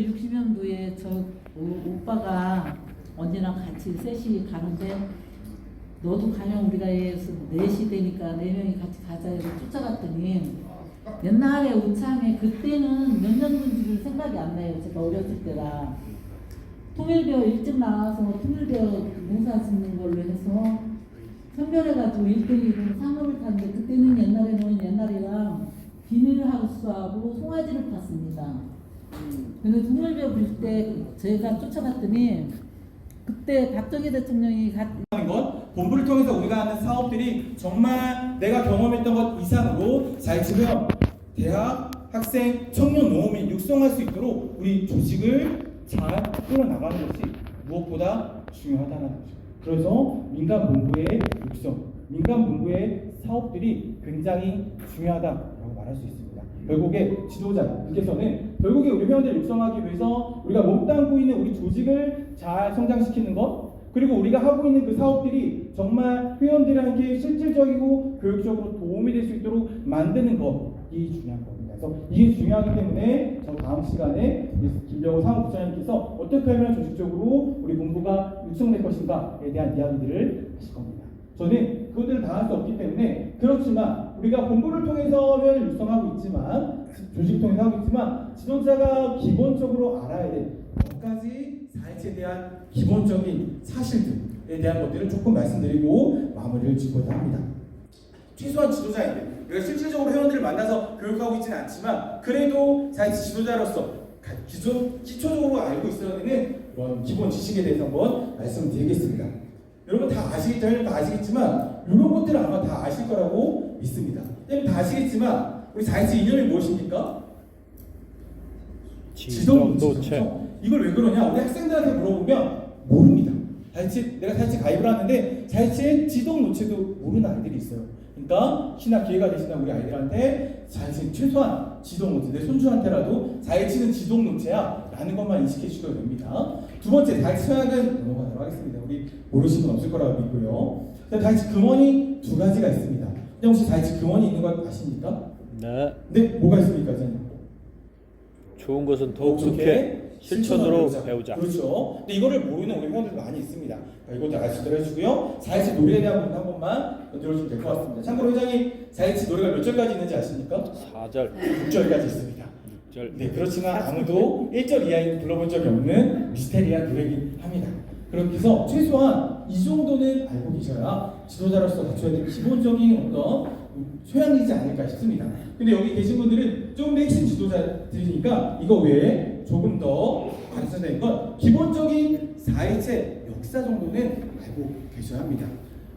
60년도에 저 오빠가 언니랑 같이 셋이 가는데 너도 가면 우리가 해서 넷이 되니까 4명이 같이 가자 해서 쫓아갔더니 옛날에 우창에 그때는 몇 년도인지를 생각이 안 나요. 제가 어렸을 때라 통일대어 일찍 나와서 통일대어 농사 짓는 걸로 해서 선별해가지고 1등이고 상업을 탔는데 그때는 옛날이랑 비닐하우스하고 송아지를 팠습니다. 근데 통일대어 빌 때 제가 쫓아갔더니 그때 박정희 대통령이 하는 것, 본부를 통해서 우리가 하는 사업들이 정말 내가 경험했던 것 이상으로 잘 지금 대학, 학생, 청년 농업인 육성할 수 있도록 우리 조직을 잘 끌어나가는 것이 무엇보다 중요하다는 거죠. 그래서 민간 본부의 육성, 민간 본부의 사업들이 굉장히 중요하다라고 말할 수 있습니다. 결국에 지도자님께서는 결국에 우리 회원들을 육성하기 위해서 우리가 몸담고 있는 우리 조직을 잘 성장시키는 것, 그리고 우리가 하고 있는 그 사업들이 정말 회원들에게 실질적이고 교육적으로 도움이 될 수 있도록 만드는 것이 중요한 겁니다. 그래서 이게 중요하기 때문에 저 다음 시간에 김병호 사무부장님께서 어떻게 하면 조직적으로 우리 본부가 육성될 것인가에 대한 이야기들을 하실 겁니다. 저는 그것들을 다 할 수 없기 때문에, 그렇지만 우리가 본부를 통해서 회원을 육성하고 있지만, 조직을 통해서 하고 있지만, 지도자가 기본적으로 알아야 될 몇 가지 사회체에 대한 기본적인 사실들에 대한 것들을 조금 말씀드리고 마무리를 짓고자 합니다. 최소한 지도자인데 우리가 실질적으로 회원들을 만나서 교육하고 있지는 않지만, 그래도 사회체 지도자로서 기초적으로 알고 있어야 되는 그런 기본 지식에 대해서 한번 말씀을 드리겠습니다. 여러분 다 아시겠죠? 다 아시겠지만 이런 것들을 아마 다 아실 거라고 믿습니다. 다 아시겠지만 우리 사회체 이념이 무엇입니까? 지동노체. 이걸 왜 그러냐? 우리 학생들한테 물어보면 모릅니다. 내가 사회체 가입을 하는데 사회체 지동노체도 모르는 아이들이 있어요. 그러니까 혹시나 기회가 되시면 우리 아이들한테 사회체 최소한 지동노체, 내 손주한테라도 사회체는 지동노체야 라는 것만 인식해 주셔도 됩니다. 두 번째, 사회체 서약은 넘어가도록 하겠습니다. 우리 모르시는 분 없을 거라고 믿고요. 사회체 금원이 두 가지가 있습니다. 혹시 사회체 금원이 있는 걸 아십니까? 네. 네, 뭐가 있습니까, 선생님? 좋은 것은 더 익숙해 실천으로 배우자. 그렇죠. 근데 이거를 모르는 우리 회원들도 많이 있습니다. 이것도 알 수 있도록 해주고요. 사회체 노래에 대한 부분 한 번만 들어주시면 될 것 같습니다. 참고로 회장님, 사회체 노래가 몇 절까지 있는지 아십니까? 4절, 6절까지 있습니다. 6절. 네, 그렇지만 아무도 1절 이하에 불러본 적이 없는 미스테리한 노래이긴 합니다. 그렇게 해서 최소한 이 정도는 알고 계셔야 지도자로서 갖춰야 될 기본적인 어떤 소양이지 않을까 싶습니다. 근데 여기 계신 분들은 좀 더 핵심 지도자들이니까 이거 외에 조금 더 가르쳐야 되는 건 기본적인 사회체 역사 정도는 알고 계셔야 합니다.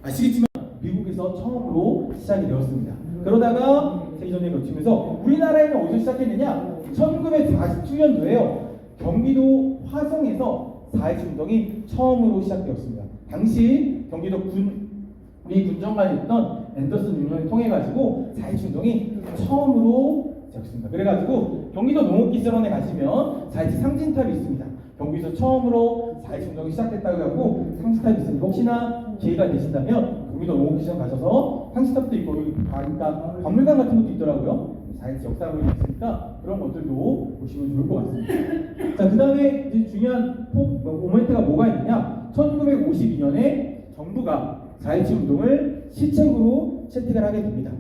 아시겠지만 미국에서 처음으로 시작이 되었습니다. 그러다가 세계전쟁이 거치면서 우리나라에는 어디서 시작했느냐? 1947년도에요. 경기도 화성에서 사회체 운동이 처음으로 시작되었습니다. 당시 경기도 우리 군정관이었던 앤더슨 유년을 통해 가지고 사회체 운동이 처음으로 시작했습니다. 그래가지고 경기도 농업기술원에 가시면 사회체 상징탑이 있습니다. 경기에서 처음으로 사회체 운동이 시작됐다고 하고 상징탑이 있습니다. 혹시나 기회가 되신다면 경기도 농업기술원 가셔서 상징탑도 있고 여기 그러니까 박물관 같은 것도 있더라고요. 사회체 역사관이 있으니까 그런 것들도 보시면 좋을 것 같습니다. 자, 그 다음에 이제 중요한 모멘트가 뭐가 있느냐? 1952년에 정부가 사회체 운동을 시책으로 채택을 하게 됩니다.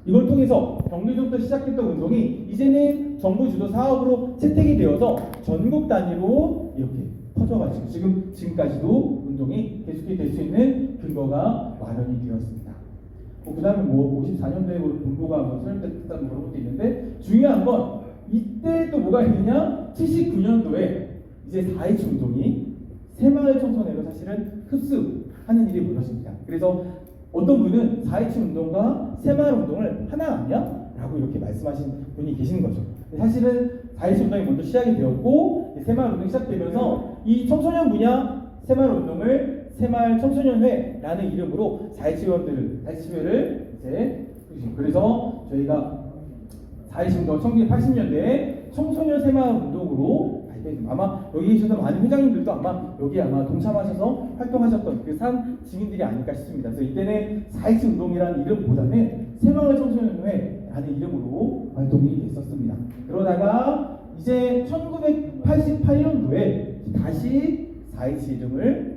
이걸 통해서 경기도부터 시작했던 운동이 이제는 정부 주도 사업으로 채택이 되어서 전국 단위로 이렇게 퍼져가지고 지금까지도 운동이 계속이 될 수 있는 근거가 마련이 되었습니다. 그 다음에 54년도에 본부가 설립됐다는 그런 것도 있는데, 중요한 건 이때 또 뭐가 있느냐? 79년도에 이제 4.27 운동이 새마을 청소년으로 사실은 흡수하는 일이 벌어집니다. 그래서 어떤 분은 4.27 운동과 새마을 운동을 하나 아니야? 라고 이렇게 말씀하신 분이 계시는 거죠. 사실은 4.27 운동이 먼저 시작이 되었고 새마을 운동이 시작되면서 이 청소년 분야 새마을 운동을 새마을 청소년회라는 이름으로 4.27회를 이제 그래서 저희가 4.27 운동 1980년대에 청소년 새마을 운동으로 아마 여기 계시던 많은 회장님들도 아마 여기 아마 동참하셔서 활동하셨던 그 산 증인들이 아닐까 싶습니다. 그래서 이때는 4.27 운동이라는 이름보다는 새마을 청소년회라는 이름으로 활동이 됐었습니다. 그러다가 이제 1988년도에 다시 4.27 이름을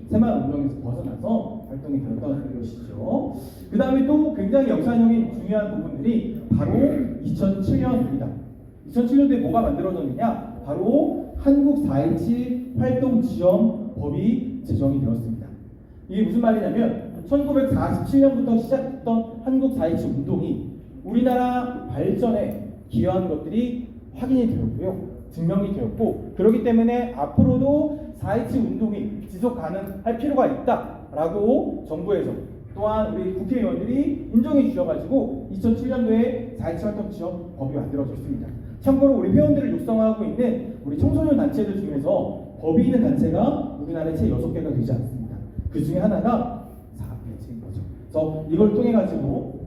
새마을운동에서 벗어나서 활동이 되었던 것이죠. 그 다음에 또 굉장히 역사적인 중요한 부분들이 바로 2007년입니다. 2007년도에 뭐가 만들어졌느냐? 바로 한국 4.27 활동 지원 법이 제정이 되었습니다. 이게 무슨 말이냐면 1947년부터 시작했던 한국 4.27 운동이 우리나라 발전에 기여한 것들이 확인이 되었고요. 증명이 되었고, 그렇기 때문에 앞으로도 4.27 운동이 지속 가능할 필요가 있다라고 정부에서 또한 우리 국회의원들이 인정해 주셔가지고 2007년도에 4.27 활동 지원 법이 만들어졌습니다. 참고로 우리 회원들을 육성하고 있는 우리 청소년 단체들 중에서 법이 있는 단체가 우리나라에 채 6개가 되지 않습니다. 그 중에 하나가 4.27인 거죠. 그래서 이걸 통해 가지고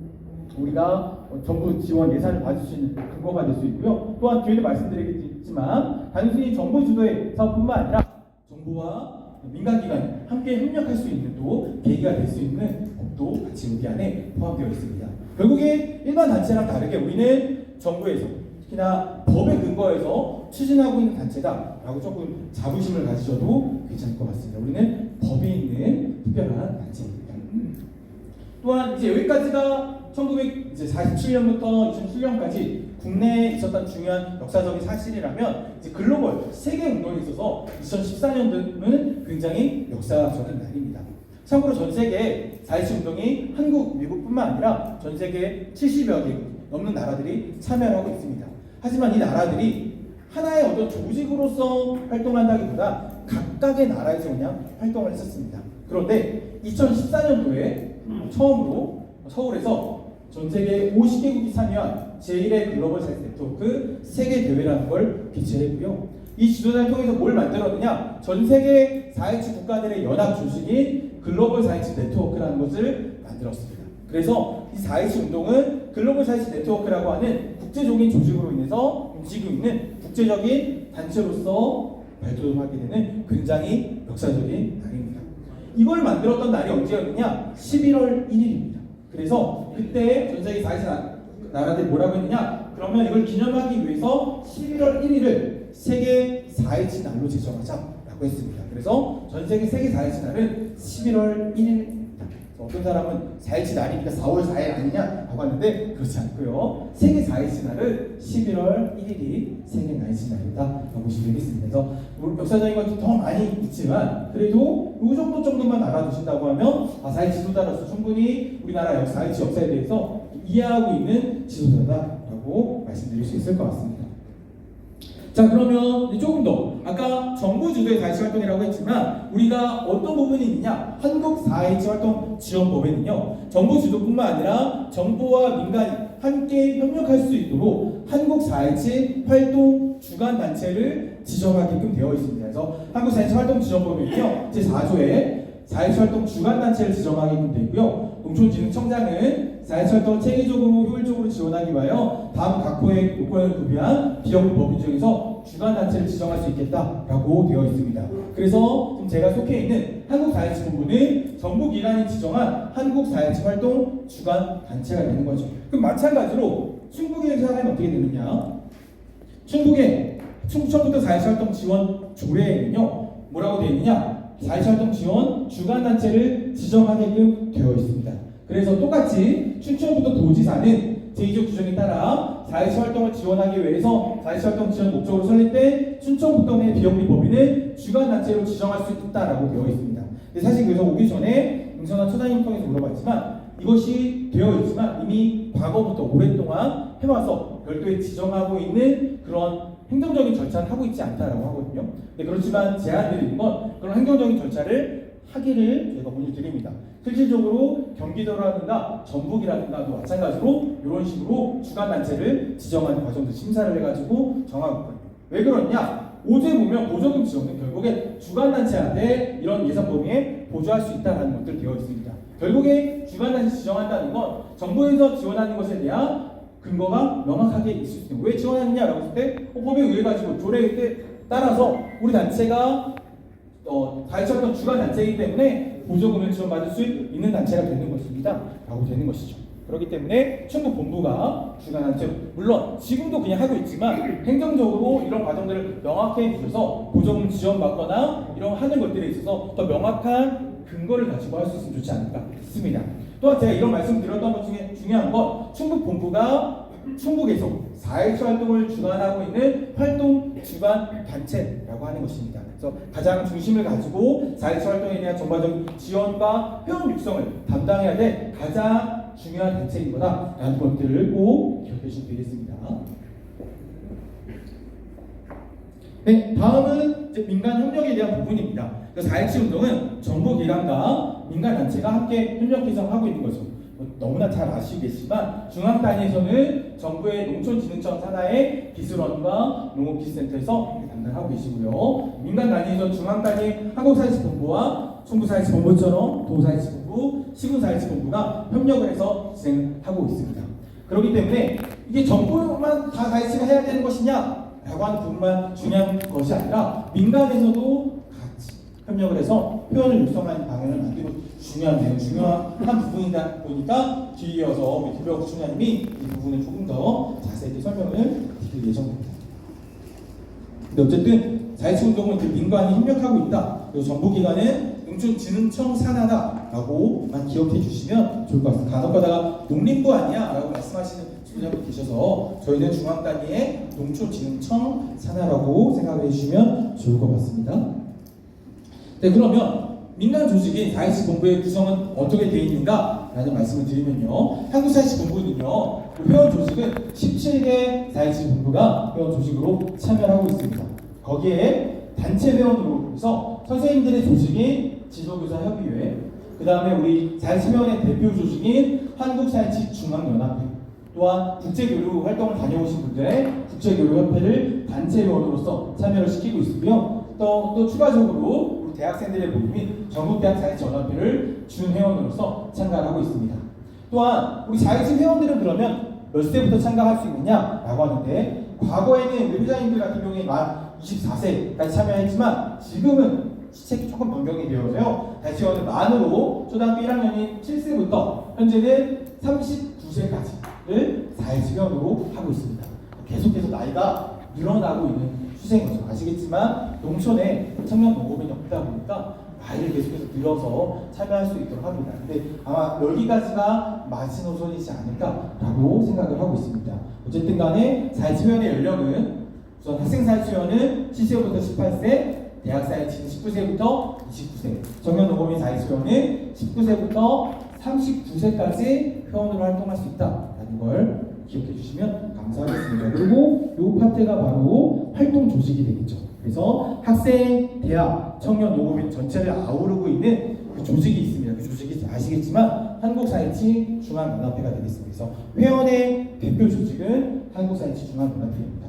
우리가 정부 지원 예산을 받을 수 있는 근거가 될 수 있고요. 또한 뒤에도 말씀드리겠지만 단순히 정부 주도의 사업뿐만 아니라 정부와 민간기관이 함께 협력할 수 있는 또 계기가 될 수 있는 법도 같이 여기 안에 포함되어 있습니다. 결국에 일반 단체랑 다르게 우리는 정부에서 특히나 법에 근거해서 추진하고 있는 단체다라고 조금 자부심을 가지셔도 괜찮을 것 같습니다. 우리는 법이 있는 특별한 단체입니다. 또한 이제 여기까지가 1947년부터 2007년까지 국내에 있었던 중요한 역사적인 사실이라면 이제 글로벌 세계 운동에 있어서 2014년도는 굉장히 역사적인 날입니다. 참고로 전 세계 4.27 운동이 한국, 미국뿐만 아니라 전 세계 70여 개 넘는 나라들이 참여를 하고 있습니다. 하지만 이 나라들이 하나의 어떤 조직으로서 활동한다기보다 각각의 나라에서 그냥 활동을 했었습니다. 그런데 2014년도에 처음으로 서울에서 전 세계 50개국이 참여한 제1회 글로벌 사이언스 네트워크 세계 대회라는 걸 개최했고요. 이 지도자를 통해서 뭘 만들었느냐? 전 세계 4.27 국가들의 연합 조직인 글로벌 4.27 네트워크라는 것을 만들었습니다. 그래서 이 4.27 운동은 글로벌 4.27 네트워크라고 하는 국제적인 조직으로 인해서 움직이고 있는 국제적인 단체로서 발돋움하게 되는 굉장히 역사적인 날입니다. 이걸 만들었던 날이 언제였느냐? 11월 1일입니다. 그래서 그때 전 세계 4.27 나라들이 뭐라고 했느냐? 그러면 이걸 기념하기 위해서 11월 1일을 세계 4.27 날로 제정하자라고 했습니다. 그래서 전 세계 4.27 날은 11월 1일입니다. 어떤 사람은 4.27 날이니까 4월 4일 아니냐라고 하는데 그렇지 않고요. 세계 4.27 날은 11월 1일이 세계 4.27 날이다라고 보시면 되겠습니다. 그래서 역사적인 것도 더 많이 있지만 그래도 이 정도만 알아두신다고 하면 4.27 지도자로서 충분히 우리나라 4.27 역사에 대해서 이해하고 있는 지도자다라고 말씀드릴 수 있을 것 같습니다. 자, 그러면 조금 더 아까 정부 주도의 4.27 활동이라고 했지만 우리가 어떤 부분이 있느냐? 한국 4.27 활동 지원법에는요, 정부 주도뿐만 아니라 정부와 민간이 함께 협력할 수 있도록 한국 4.27 활동 주관 단체를 지정하게끔 되어 있습니다. 그래서 한국 4.27 활동 지원법에는요, 제4조에 4.27 활동 주관 단체를 지정하게끔 되어 있고요. 농촌진흥청장은 4.27 활동을 체계적으로 효율적으로 지원하기 위하여 다음 각 호의 요건을 구비한 비영리 법인 중에서 주관 단체를 지정할 수 있겠다라고 되어 있습니다. 그래서 지금 제가 속해 있는 한국 4.27 본부는 정부 기관이 지정한 한국 4.27 활동 주관 단체가 되는 거죠. 그럼 마찬가지로 충북의 사례는 어떻게 되느냐? 충북의 충청부터 4.27 활동 지원 조례에는요, 뭐라고 되어 있느냐? 4.27 활동 지원 주관 단체를 지정하게끔 되어 있습니다. 그래서 똑같이 춘천부터 도지사는 제2조 규정에 따라 4.27 활동을 지원하기 위해서 4.27 활동 지원 목적으로 설립 때 춘천부터 내 비영리 법인을 주관 단체로 지정할 수 있다라고 되어 있습니다. 근데 사실 그래서 오기 전에 임선환 처장님 통해서 물어봤지만 이것이 되어 있지만 이미 과거부터 오랫동안 해와서 별도의 지정하고 있는 그런 행정적인 절차는 하고 있지 않다라고 하거든요. 근데 그렇지만 제안드리는 건 그런 행정적인 절차를 하기를 저희가 권유드립니다. 실질적으로 경기도라든가 전북이라든가도 마찬가지로 이런 식으로 주관단체를 지정하는 과정도 심사를 해가지고 정하고 있거든요. 왜 그러냐? 5조에 보면 보조금 지원은 결국에 주관단체한테 이런 예산 범위에 보조할 수 있다는 것들 되어 있습니다. 결국에 주관단체 지정한다는 건 정부에서 지원하는 것에 대한 근거가 명확하게 있을 수 있습니다. 왜 지원하느냐라고 했을 때 법에 의해 가지고 조례에 따라서 우리 단체가 4.27 활동 주관 단체이기 때문에 보조금을 지원받을 수 있는 단체가 되는 것입니다. 라고 되는 것이죠. 그렇기 때문에 충북 본부가 주관하는 물론 지금도 그냥 하고 있지만 행정적으로 이런 과정들을 명확히 해주셔서 보조금 지원받거나 이런 하는 것들에 있어서 더 명확한 근거를 가지고 할 수 있으면 좋지 않을까 싶습니다. 또한 제가 이런 말씀 드렸던 것 중에 중요한 건 충북 본부가 충북에서 4.17 활동을 주관하고 있는 활동 주관 단체라고 하는 것입니다. 그래서 가장 중심을 가지고 4.17 활동에 대한 전반적인 지원과 회원 육성을 담당해야 될 가장 중요한 단체인 거다라는 것들을 꼭 기억해 주시면 되겠습니다. 네, 다음은 이제 민간 협력에 대한 부분입니다. 4.17 운동은 정부 기관과 민간 단체가 함께 협력해서 하고 있는 거죠. 너무나 잘 아시겠지만 중앙 단위에서는 정부의 농촌진흥청 산하의 기술원과 농업기술센터에서 담당하고 계시고요. 민간 단위에서는 중앙 단위 한국사회치본부와 충북사회치본부처럼 도사회치본부, 시군사회치본부가 협력을 해서 진행하고 있습니다. 그렇기 때문에 이게 정부만 다 4.17을 해야 되는 것이냐? 라고 하는 부분만 중요한 것이 아니라 민간에서도 같이 협력을 해서 표현을 육성하는 방향을 만들고 중요한 부분이다 보니까 뒤에 이어서 김병욱 총장님이 이 부분을 조금 더 자세히 설명을 드릴 예정입니다. 근데 어쨌든 4.17 운동은 민간이 협력하고 있다. 그리고 정부기관은 농촌진흥청 산하다라고만 기억해 주시면 좋을 것 같습니다. 간혹가다가 농림부 아니야? 라고 말씀하시는 분들이 계셔서 저희는 중앙 단위의 농촌진흥청 산하라고 생각해 주시면 좋을 것 같습니다. 네, 그러면 민간 조직인 4.17 본부의 구성은 어떻게 되어 있는가? 라는 말씀을 드리면요. 한국 4.17 본부는요, 회원 조직은 17개 4.17 본부가 회원 조직으로 참여하고 있습니다. 거기에 단체 회원으로 해서 선생님들의 조직인 지도교사협의회, 그 다음에 우리 4.17 회원의 대표 조직인 한국 4.17 중앙연합회, 또한 국제교류 활동을 다녀오신 분들의 국제교류협회를 단체 회원으로서 참여를 시키고 있고요. 또 추가적으로 우리 대학생들의 모임인 전국대학 4.17 연합회를 준회원으로서 참가를 하고 있습니다. 또한 우리 4.17 회원들은 그러면 몇 세부터 참가할 수 있느냐라고 하는데, 과거에는 우리 회장님들 같은 경우에 만 24세까지 참여했지만 지금은 시책이 조금 변경이 되어서요. 다시 회원은 만으로 초등학교 1학년인 7세부터 현재는 39세까지를 4.17 회원으로 하고 있습니다. 계속해서 나이가 늘어나고 있는 추세인 거죠. 아시겠지만 농촌에 청년 농업인이 없다 보니까 나이를 계속해서 늘어서 참여할 수 있도록 합니다. 근데 아마 여기까지가 마지노선이지 않을까라고 생각을 하고 있습니다. 어쨌든 간에 4.17 회원의 연령은 우선 학생 4.17 회원은 7세부터 18세, 대학 4.17 19세부터 29세, 청년 농업인 4.17 회원은 19세부터 39세까지 회원으로 활동할 수 있다라는 걸 기억해 주시면 감사하겠습니다. 그리고 이 파트가 바로 활동 조직이 되겠죠. 그래서 학생, 대학, 청년, 농업인 전체를 아우르고 있는 그 조직이 있습니다. 그 조직이 아시겠지만 한국4.17 중앙연합회가 되겠습니다. 그래서 회원의 대표 조직은 한국4.17 중앙연합회입니다.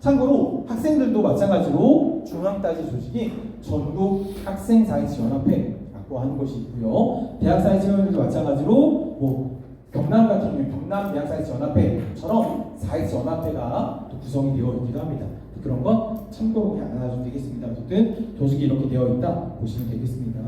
참고로 학생들도 마찬가지로 중앙따지 조직이 전국 학생 4.17 연합회라고 하는 것이 있고요. 대학 4.17 회원들도 마찬가지로 경남 같은 경우에 경남 대학 4.17 연합회처럼 4.17 연합회가 또 구성이 되어 있기도 합니다. 그런 건 참고로 그냥 알아주면 되겠습니다. 어쨌든 조직이 이렇게 되어 있다 보시면 되겠습니다.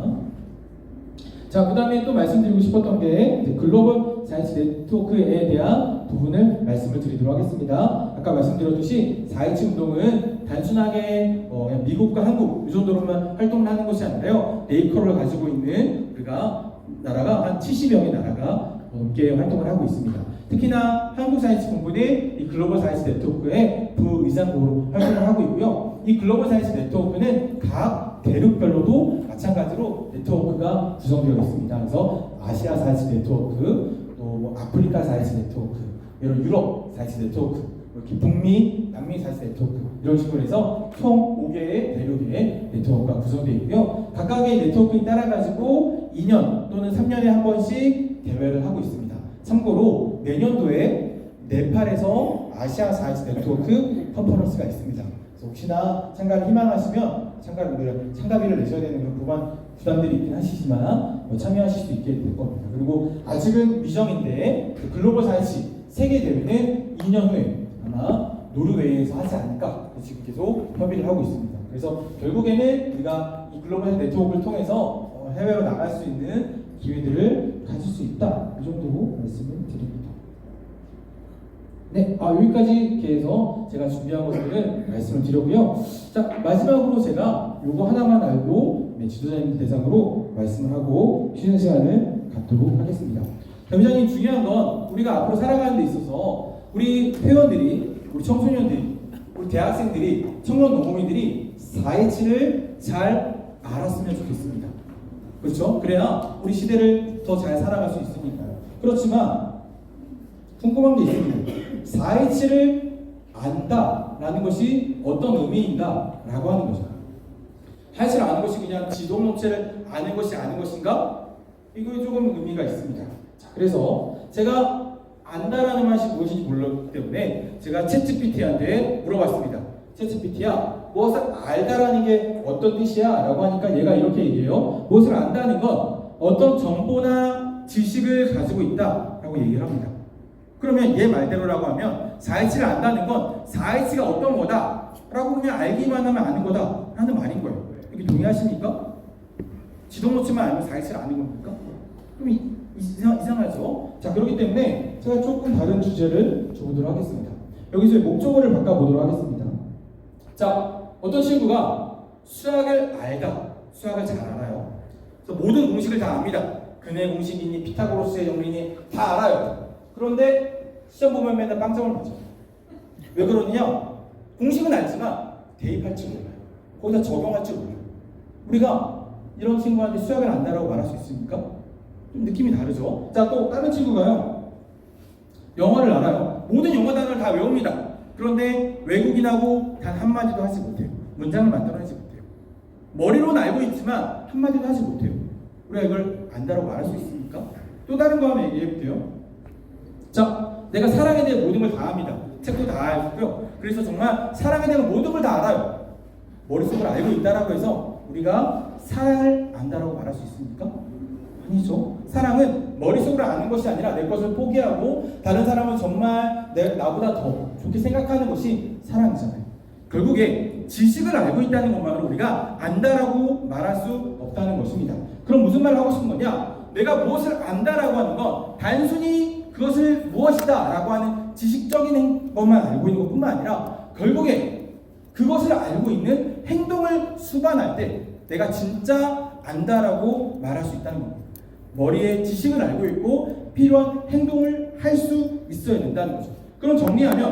자, 그 다음에 또 말씀드리고 싶었던 게 글로벌 4.17 네트워크에 대한 부분을 말씀을 드리도록 하겠습니다. 아까 말씀드렸듯이 4.17 운동은 단순하게 그냥 미국과 한국 이 정도로만 활동을 하는 것이 아니라요. 네이커를 가지고 있는 우리가 나라가 한 70여 개 나라가 넘게 활동을 하고 있습니다. 특히나 한국 4.17 본부는 이 글로벌 4.17 네트워크의 부의장으로 활동을 하고 있고요. 이 글로벌 4.17 네트워크는 각 대륙별로도 마찬가지로 네트워크가 구성되어 있습니다. 그래서 아시아 4.17 네트워크, 또 아프리카 4.17 네트워크, 이런 유럽 4.17 네트워크, 이렇게 북미, 남미 4.17 네트워크 이런 식으로 해서 총 5개의 대륙의 네트워크가 구성되어 있고요. 각각의 네트워크에 따라 가지고 2년 또는 3년에 한 번씩 대회를 하고 있습니다. 참고로 내년도에 네팔에서 아시아 4.17 네트워크 컨퍼런스가 있습니다. 그래서 혹시나 참가를 희망하시면 참가비를 내셔야 되는 그런 부담들이 있긴 하시지만 참여하실 수 있게 될 겁니다. 그리고 아직은 미정인데 글로벌 4.17 세계 대회는 2년 후에 아마 노르웨이에서 하지 않을까 지금 계속 협의를 하고 있습니다. 그래서 결국에는 우리가 이 글로벌 네트워크를 통해서 해외로 나갈 수 있는 기회들을 가질 수 있다. 이 정도 말씀을 드립니다. 네, 여기까지 이렇게 해서 제가 준비한 것들을 말씀을 드렸고요. 자, 마지막으로 제가 요거 하나만 알고 지도자님 대상으로 말씀을 하고 쉬는 시간을 갖도록 하겠습니다. 회장님, 중요한 건 우리가 앞으로 살아가는 데 있어서 우리 회원들이, 우리 청소년들이, 우리 대학생들이, 청년 농업인들이 4H를 잘 알았으면 좋겠습니다. 그렇죠? 그래야 우리 시대를 더 잘 살아갈 수 있으니까요. 그렇지만 궁금한 게 있습니다. 4H를 안다라는 것이 어떤 의미인가? 라고 하는 거죠. 4H를 아는 것이 그냥 지동업체를 아는 것이 아는 것인가? 이거 조금 의미가 있습니다. 자, 그래서 제가 안다라는 말이 무엇인지 몰랐기 때문에 제가 챗GPT한테 물어봤습니다. 챗GPT야, 무엇을 알다라는 게 어떤 뜻이야? 라고 하니까 얘가 이렇게 얘기해요. 무엇을 안다는 건 어떤 정보나 지식을 가지고 있다 라고 얘기를 합니다. 그러면 얘 말대로라고 하면 4H를 안다는 건 4H가 어떤 거다 라고 그냥 알기만 하면 아는 거다 라는 말인 거예요. 여기 동의하십니까? 지동노치만 알면 4H를 아는 겁니까? 그럼 이상하죠? 자, 그렇기 때문에 제가 조금 다른 주제를 줘보도록 하겠습니다. 여기서 목적어를 바꿔보도록 하겠습니다. 자, 어떤 친구가 수학을 알다, 수학을 잘 알아요. 그래서 모든 공식을 다 압니다. 근의 공식이니 피타고라스의 정리니 다 알아요. 그런데 시험 보면 맨날 빵점을 맞아요. 왜 그러느냐? 공식은 알지만 대입할 줄 몰라요. 거기다 적용할 줄 몰라요. 우리가 이런 친구한테 수학을 안다라고 말할 수 있습니까? 좀 느낌이 다르죠? 자, 또 다른 친구가요. 영어를 알아요. 모든 영어 단어를 다 외웁니다. 그런데 외국인하고 단 한마디도 하지 못해요. 문장을 만들어내지 못해요. 머리로는 알고 있지만 한마디도 하지 못해요. 우리가 이걸 안다라고 말할 수 있습니까? 또 다른 거 한번 얘기해볼게요. 자, 내가 사랑에 대해 모든 걸 다 압니다. 책도 다 알고요. 그래서 정말 사랑에 대한 모든 걸 다 알아요. 머릿속으로 알고 있다라고 해서 우리가 사랑을 안다라고 말할 수 있습니까? 아니죠. 사랑은 머릿속으로 아는 것이 아니라 내 것을 포기하고 다른 사람은 정말 나보다 더 좋게 생각하는 것이 사랑이잖아요. 결국에 지식을 알고 있다는 것만으로 우리가 안다라고 말할 수 없다는 것입니다. 그럼 무슨 말을 하고 싶은 거냐? 내가 무엇을 안다라고 하는 건 단순히 그것을 무엇이다 라고 하는 지식적인 것만 알고 있는 것뿐만 아니라 결국에 그것을 알고 있는 행동을 수반할 때 내가 진짜 안다라고 말할 수 있다는 겁니다. 머리에 지식을 알고 있고 필요한 행동을 할 수 있어야 된다는 거죠. 그럼 정리하면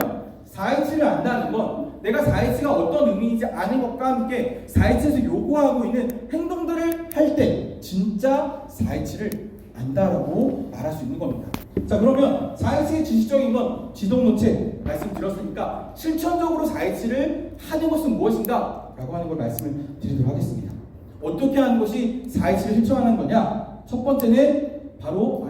4H를 안다는 건 내가 4H가 어떤 의미인지 아는 것과 함께 4H에서 요구하고 있는 행동들을 할 때 진짜 4H를 안다라고 말할 수 있는 겁니다. 자, 그러면 4H의 지식적인 건 지동노체 말씀드렸으니까 실천적으로 4H를 하는 것은 무엇인가? 라고 하는 걸 말씀을 드리도록 하겠습니다. 어떻게 하는 것이 4H를 실천하는 거냐? 첫 번째는 바로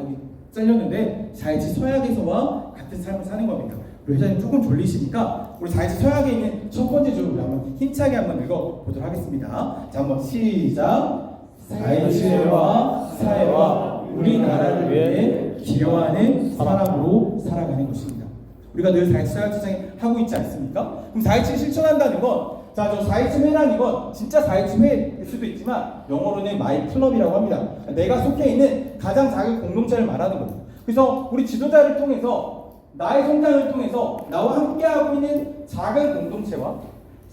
잘렸는데 4H 서약에서와 같은 삶을 사는 겁니다. 우리 회장님 조금 졸리시니까 우리 4H 서약에 있는 첫 번째 줄을 우리 한번 힘차게 한번 읽어보도록 하겠습니다. 자, 한번 시작. 4H와 사회와 우리나라를 위해 기여하는 사람으로 살아가는 것입니다. 우리가 늘 4H 서약 지정에 하고 있지 않습니까? 그럼 4H를 실천한다는 건 자, 저 4H 회라는 건 진짜 4H 회일 수도 있지만 영어로는 마이 클럽이라고 합니다. 내가 속해 있는 가장 작은 공동체를 말하는 거예요. 그래서 우리 지도자를 통해서 나의 성장을 통해서 나와 함께하고 있는 작은 공동체와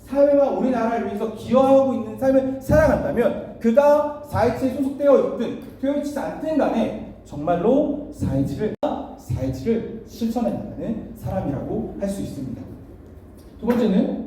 사회와 우리나라를 위해서 기여하고 있는 삶을 살아간다면 그가 4H에 소속되어 있든 되어 있지 않든 간에 정말로 4H를 실천해 나가는 사람이라고 할 수 있습니다. 두 번째는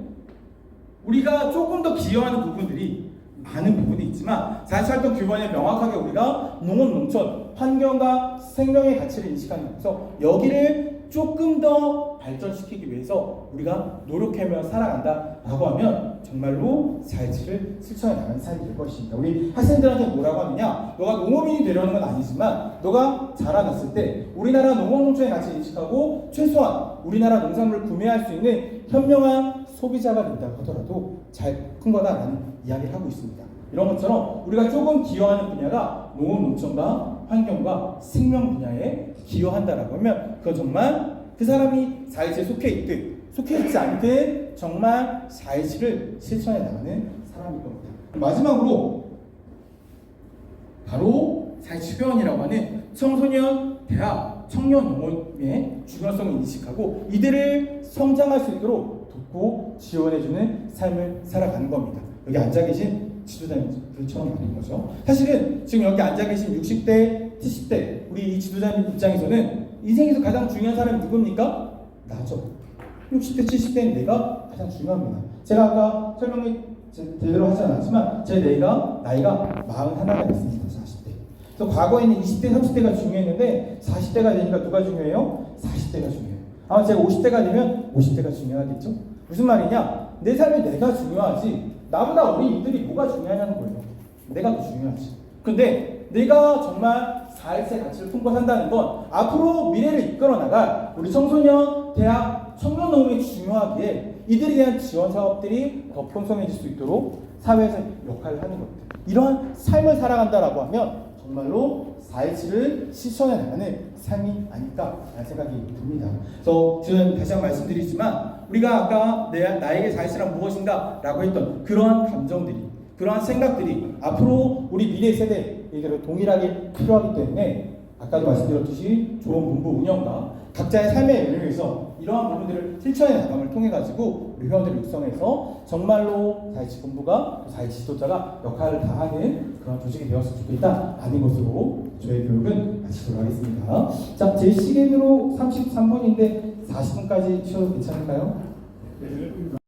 우리가 조금 더 기여하는 부분들이 많은 부분이 있지만 4H 활동 규범에 명확하게 우리가 농업, 농촌, 환경과 생명의 가치를 인식하는 거죠. 여기를 조금 더 발전시키기 위해서 우리가 노력하며 살아간다라고 하면 정말로 4H를 실천해 나가는 삶이 될 것입니다. 우리 학생들한테 뭐라고 하느냐? 너가 농업인이 되려는 건 아니지만 너가 자라났을 때 우리나라 농업, 농촌의 가치를 인식하고 최소한 우리나라 농산물을 구매할 수 있는 현명한 소비자가 된다고 하더라도 잘 큰 거다라는 이야기를 하고 있습니다. 이런 것처럼 우리가 조금 기여하는 분야가 농업, 농촌과 환경과 생명 분야에 기여한다라고 하면 그건 정말 그 사람이 4H에 속해 있든 속해 있지 않든 정말 4H를 실천해 나가는 사람일 겁니다. 마지막으로 바로 사회치회원이라고 하는 청소년, 대학, 청년 영혼의 중요성을 인식하고 이들을 성장할 수 있도록 돕고 지원해주는 삶을 살아가는 겁니다. 여기 앉아 계신 지도자님들처럼 아닌 거죠. 사실은 지금 여기 앉아 계신 60대, 70대 우리 이 지도자님 입장에서는 인생에서 가장 중요한 사람이 누굽니까? 나죠. 60대, 70대는 내가 가장 중요합니다. 제가 아까 설명이 제대로 하지 않았지만 제 나이가 41가 있습니다. 40대. 그래서 과거에는 20대, 30대가 중요했는데 40대가 되니까 누가 중요해요? 40대가 중요해요. 아마 제가 50대가 되면 50대가 중요하겠죠? 무슨 말이냐? 내 삶이 내가 중요하지 나보다 어린 이들이 뭐가 중요하냐는 거예요. 내가 더 중요하지. 근데 내가 정말 사회의 가치를 품고 산다는 건 앞으로 미래를 이끌어 나갈 우리 청소년, 대학, 청년 노동이 중요하기에 이들에 대한 지원 사업들이 더 풍성해질 수 있도록 사회에서 역할을 하는 것들. 이러한 삶을 살아간다라고 하면 정말로 4.17을 실천해 나가는 삶이 아닐까라는 생각이 듭니다. 그래서 저는 다시 한번 말씀드리지만 우리가 아까 나에게 4.17은 무엇인가 라고 했던 그러한 감정들이 그러한 생각들이 앞으로 우리 미래 세대에게 동일하게 필요하기 때문에 아까도 말씀드렸듯이 좋은 본부 운영과 각자의 삶의 영역에서 이러한 부분들을 실천해 나감을 통해 가지고 우리 회원들을 육성해서 정말로 4.17 본부가 4.17 지도자가 역할을 다하는 그런 조직이 되었으면 좋겠다라는 것으로 저의 교육은 마치도록 하겠습니다. 자, 제 시간으로 33분인데 40분까지 쉬어도 괜찮을까요? 네.